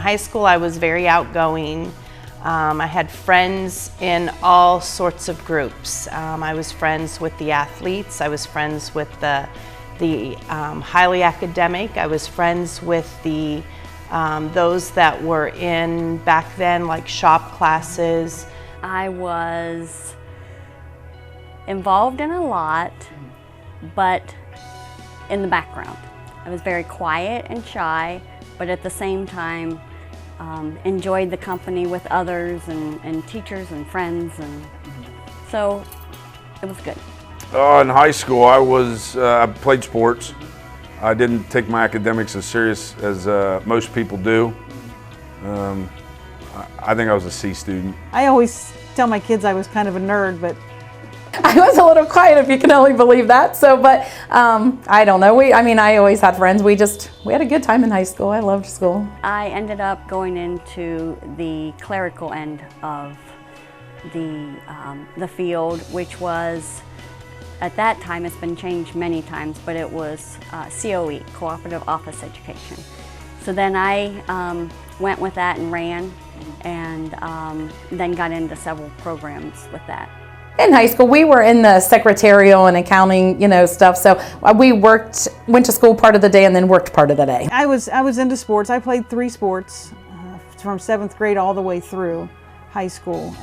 high school I was very outgoing. I had friends in all sorts of groups. I was friends with the athletes, I was friends with the highly academic, I was friends with the those that were in back then like shop classes. I was involved in a lot, but in the background. I was very quiet and shy, but at the same time enjoyed the company with others and teachers and friends, and so it was good. In high school, I played sports. I didn't take my academics as serious as most people do. I think I was a C student. I always tell my kids I was kind of a nerd, but I was a little quiet, if you can only believe that. So, but I don't know. I always had friends. We had a good time in high school. I loved school. I ended up going into the clerical end of the field, which was, at that time, it's been changed many times, but it was COE, Cooperative Office Education. So then I went with that and ran, and then got into several programs with that. In high school, we were in the secretarial and accounting, stuff. So we went to school part of the day and then worked part of the day. I was into sports. I played 3 sports from 7th grade all the way through high school.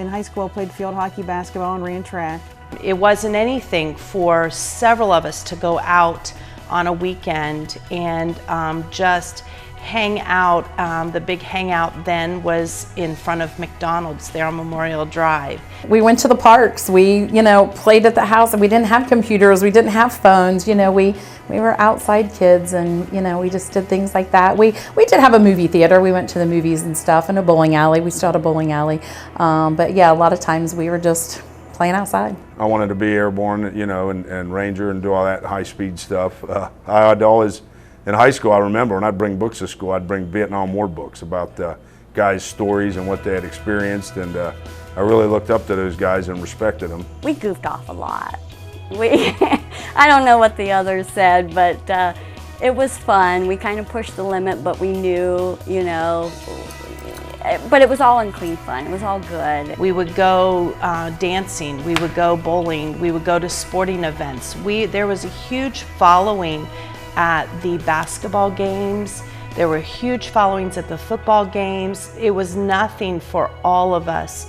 In high school, I played field hockey, basketball, and ran track. It wasn't anything for several of us to go out on a weekend and just hang out. The big hangout then was in front of McDonald's there on Memorial Drive. We went to the parks. We, played at the house, and we didn't have computers. We didn't have phones. We were outside kids, and we just did things like that. We did have a movie theater. We went to the movies and stuff, and a bowling alley. We still had a bowling alley. But yeah, a lot of times we were just playing outside. I wanted to be airborne, and Ranger and do all that high-speed stuff. I'd always, in high school, I remember when I'd bring books to school, I'd bring Vietnam War books about guys' stories and what they had experienced, and I really looked up to those guys and respected them. We goofed off a lot. I don't know what the others said, but it was fun. We kind of pushed the limit, but we knew, but it was all in clean fun. It was all good. We would go dancing, we would go bowling, we would go to sporting events. There was a huge following at the basketball games. There were huge followings at the football games. It was nothing for all of us,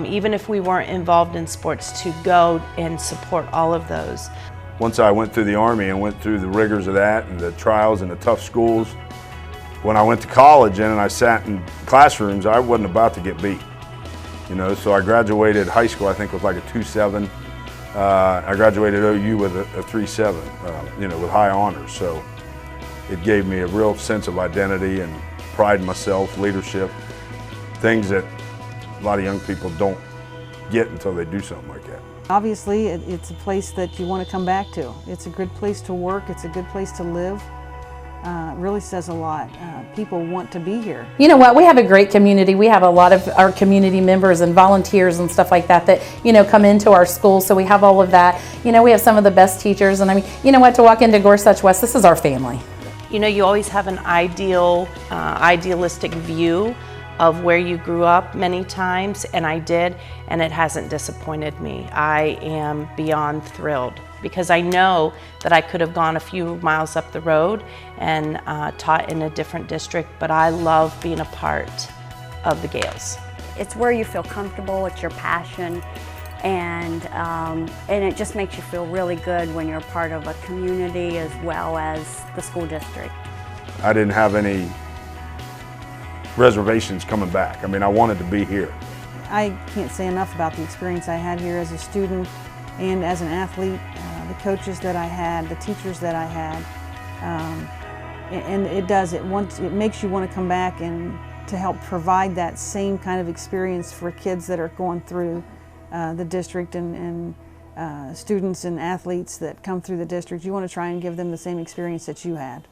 even if we weren't involved in sports, to go and support all of those. Once I went through the Army and went through the rigors of that and the trials and the tough schools, when I went to college and I sat in classrooms, I wasn't about to get beat. So I graduated high school, I think, with like a 2.7. I graduated OU with a 3.7, with high honors. So it gave me a real sense of identity and pride in myself, leadership, things that a lot of young people don't get until they do something like that. Obviously, it's a place that you want to come back to. It's a good place to work. It's a good place to live. It really says a lot. People want to be here. You know what? We have a great community. We have a lot of our community members and volunteers and stuff like that come into our school. So we have all of that. We have some of the best teachers. And to walk into Gorsuch West, this is our family. You always have an idealistic view of where you grew up many times, and I did, and it hasn't disappointed me. I am beyond thrilled because I know that I could have gone a few miles up the road and taught in a different district, but I love being a part of the Gales. It's where you feel comfortable, it's your passion, and it just makes you feel really good when you're part of a community as well as the school district. I didn't have any reservations coming back. I wanted to be here. I can't say enough about the experience I had here as a student and as an athlete, the coaches that I had, the teachers that I had, and it makes you want to come back and to help provide that same kind of experience for kids that are going through the district and students and athletes that come through the district. You want to try and give them the same experience that you had.